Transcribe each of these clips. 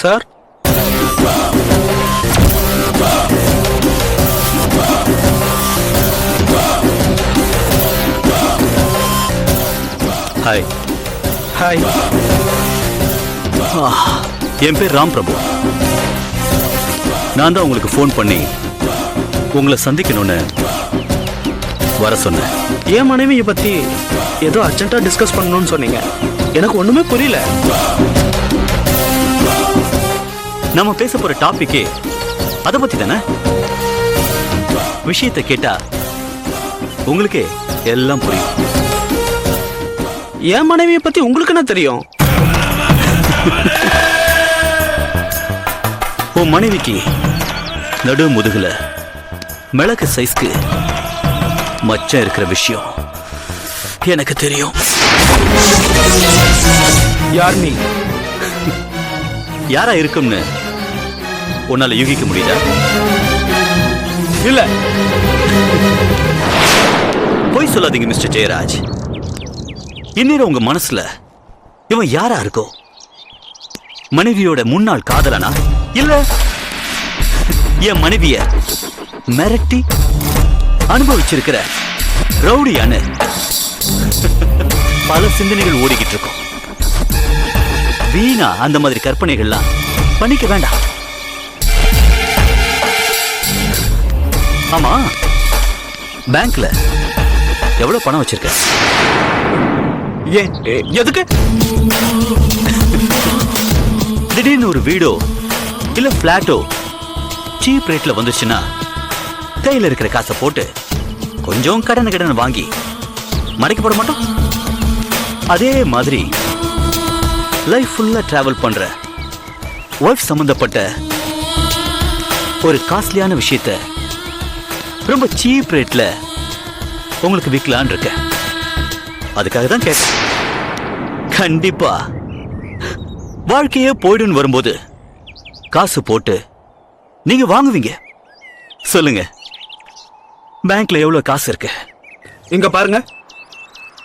Sir. Hi. Hi. என் பேர் ராம் பிரபு. நான் தான் உங்களுக்கு ஃபோன் பண்ணி உங்களை சந்திக்கணும்னு வர சொன்னேன். என் மனைவியை பத்தி ஏதோ அர்ஜென்ட்டா டிஸ்கஸ் பண்ணணும்னு சொன்னீங்க. எனக்கு ஒண்ணுமே புரியல. நம்ம பேச போற டாபிக்கே அதை பத்தி தானே. விஷயத்தை கேட்டா உங்களுக்கு எல்லாம் புரியும். என் மனைவியை பத்தி உங்களுக்கு என்ன தெரியும்? உன் மனைவிக்கு நடு முதுகுல மிளகு சைஸ்க்கு மச்சம் இருக்கிற விஷயம் எனக்கு தெரியும். யார் நீ? யாரா இருக்கும்னு உன்னால யூகிக்க முடியுதா? இல்ல. போய் சொல்லாதீங்க மிஸ்டர் ஜெயராஜ். இந்நேரம் உங்க மனசுல இவன் யாரா இருக்கோ? மனைவியோட முன்னாள் காதலனா, இல்ல என் மனைவிய மிரட்டி அனுபவிச்சிருக்கிற ரவுடியான்னு பல சிந்தனைகள் ஓடிக்கிட்டு இருக்கும். வீணா அந்த மாதிரி கற்பனைகள்லாம் பண்ணிக்க வேண்டாம். ஆமா, பேங்க்ல எவ்வளவு பணம் வச்சிருக்க? ஏன்? எதுக்கு? திடீர்னு ஒரு வீடோ இல்ல பிளாட்டோ சீப் ரேட்ல வந்துச்சுன்னா கையில இருக்கிற காசை போட்டு கொஞ்சம் கடன் வாங்கி மடக்கி போட மாட்டோம்? அதே மாதிரி லைஃப் ஃபுல்லா டிராவல் பண்ற ஒய்ஃப் சம்பந்தப்பட்ட ஒரு காஸ்ட்லியான விஷயத்த ரொம்ப சீப் ரேட்ல உங்களுக்கு விற்கலான் இருக்க. அதுக்காக தான் கேட்க. கண்டிப்பா வாழ்க்கையே போயிடுன்னு வரும்போது காசு போட்டு நீங்க வாங்குவீங்க. சொல்லுங்க, பேங்க்ல எவ்வளவு காசு இருக்கு? இங்க பாருங்க,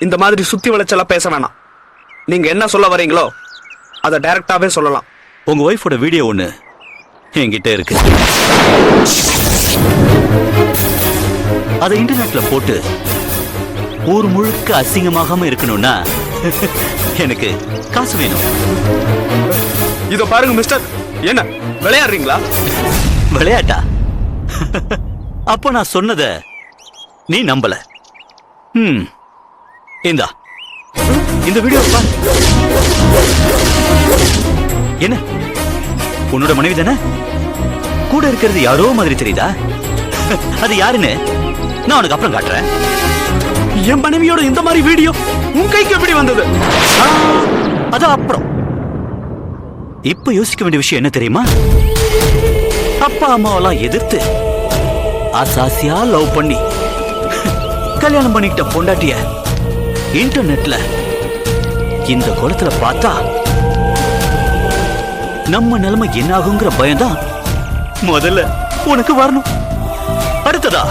இந்த மாதிரி சுத்தி வளைச்செல்லாம் பேச வேணாம். நீங்க என்ன சொல்ல வரீங்களோ அதை டைரக்டாவே சொல்லலாம். உங்க ஒய்ஃபோட வீடியோ ஒண்ணு என்கிட்ட இருக்கு. அதை இன்டர்நெட்ல போட்டு ஊர் முழுக்க அசிங்கமாகாம இருக்கணும்னா எனக்கு காசு வேணும். இத பாருங்க மிஸ்டர், என்ன விளையாடுறீங்களா? விளையாட்டா? அப்ப நான் சொன்னத நீ நம்பல. இந்தா இந்த வீடியோ பாரு. என்ன, உன்னோட மனைவி தானே? கூட இருக்கிறது யாரோ மாதிரி தெரியுதா? அது யாருன்னு நான் உனக்கு அப்புறம் காட்டுறேன். என் மனைவியோட இந்த மாதிரி வீடியோ உன் கைக்கு எப்படி வந்தது? அது அப்புறம். இப்ப யோசிக்க வேண்டிய விஷயம் என்ன தெரியுமா? அப்பா அம்மாவெல்லாம் எதிர்த்து ஆசாசியா லவ் பண்ணி கல்யாணம் பண்ணிக்கிட்ட பொண்டாட்டிய இன்டர்நெட்ல இந்த குளத்துல பார்த்தா நம்ம நிலைமை என்ன ஆகுங்கிற பயம்தான் முதல்ல உனக்கு வரணும். அடுத்ததா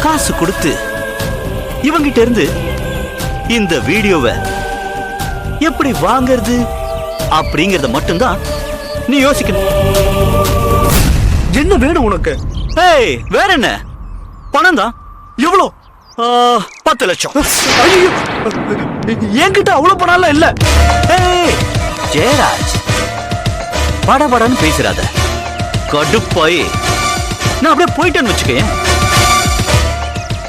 காசு கொடுத்து இவங்கிட்ட இருந்து இந்த வீடியோவை எப்படி வாங்கிறது அப்படிங்கறத மட்டும்தான் நீ யோசிக்கணும். என்ன வேணும் உனக்கு? வேற என்ன? பணம் தான். எவ்வளோ? 10 லட்சம். ஐயோ, என்கிட்ட அவ்வளவு பணம் இல்ல. ஜெயராஜ், படபடன்னு பேசுறாத. கடுப்பாய் நான் அப்படியே போயிட்டேன்னு வச்சுக்கேன்.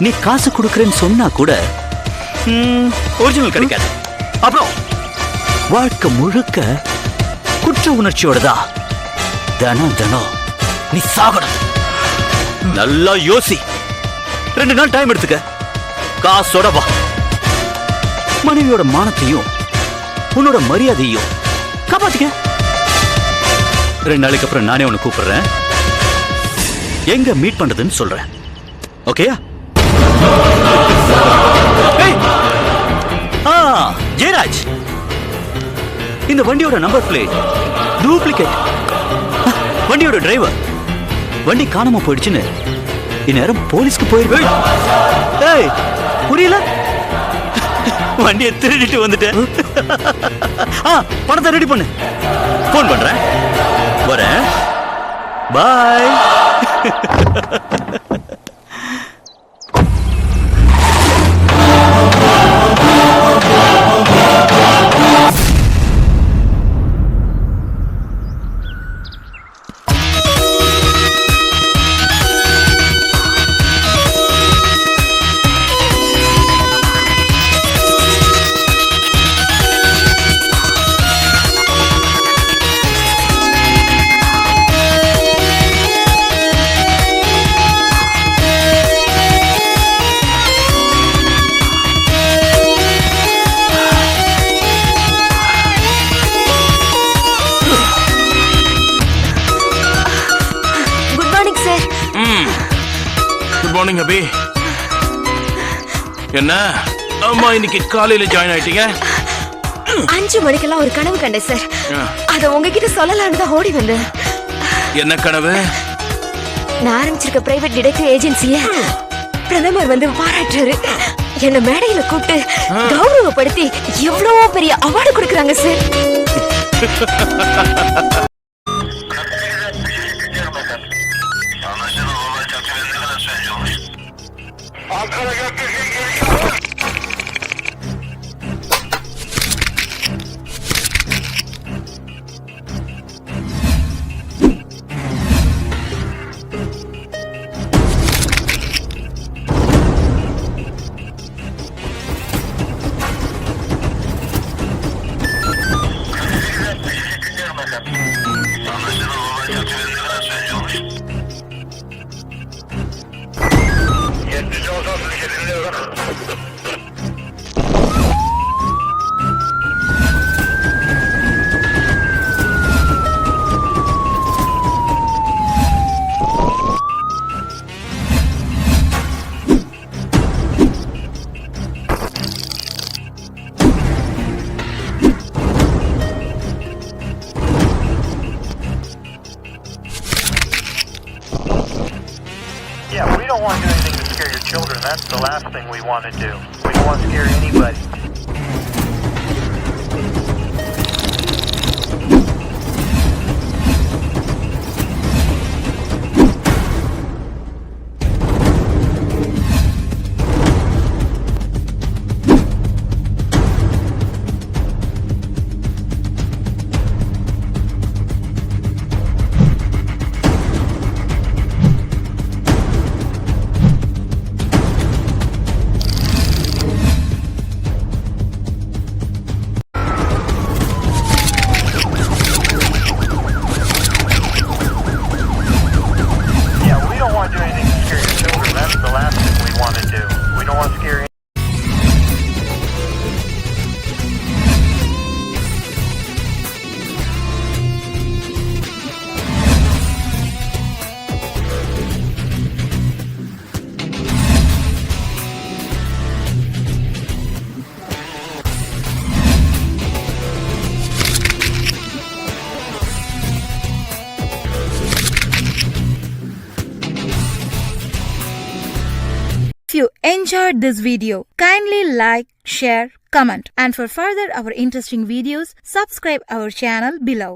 நீ காசு கொடுக்கறேன்னு சொன்னா கூட ஒரிஜினல் கிடைக்காது. அப்புறம் வாழ்க்கை முழுக்க குற்ற உணர்ச்சியோட தான் தினம் தினம் நீ சாகணும். நல்லா யோசி. 2 நாள் டைம் எடுத்துக்க. காசோட வா. மனைவியோட மானத்தையும் உன்னோட மரியாதையும் காப்பாத்திக்க. 2 நாளைக்கு அப்புறம் நானே உன்னை கூப்பிடுறேன். எங்க மீட் பண்றதுன்னு சொல்றேன். ஓகேயா? ஜெயராஜ், இந்த வண்டியோட நம்பர் பிளேட் டூப்ளிகேட். வண்டியோட டிரைவர் வண்டி காணாம போயிடுச்சுன்னு இந்நேரம் போலீஸ்க்கு போயிருக்கு. புரியல? வண்டியை திருடிட்டு வந்துட்டேன். பணத்தை ரெடி பண்ணு. போன் பண்றேன். வரேன். பாய். குட் மார்னிங் அபி. என்ன அம்மா இன்னைக்கு காலையில ஜாயின் ஆயிட்டீங்க? 5 மணிக்கெல்லாம் ஒரு கனவு கண்டேன் சார். அத உங்ககிட்ட சொல்லலாம்னு தான் ஓடி வந்தேன். என்ன கனவு? நான் ஆரம்பிச்சிருக்க பிரைவேட் டிடெக்டிவ் ஏஜென்சிய பிரதமர் வந்து பாராட்டுறாரு. என்ன மேடையில கூப்பிட்டு கௌரவப்படுத்தி எவ்வளவோ பெரிய அவார்டு கொடுக்கறாங்க sir. Yeah, we don't want to do anything to scare your children. That's the last thing we want to do. We don't want to scare anybody. If you enjoyed this video, kindly like, share, comment, and for further our interesting videos, subscribe our channel below.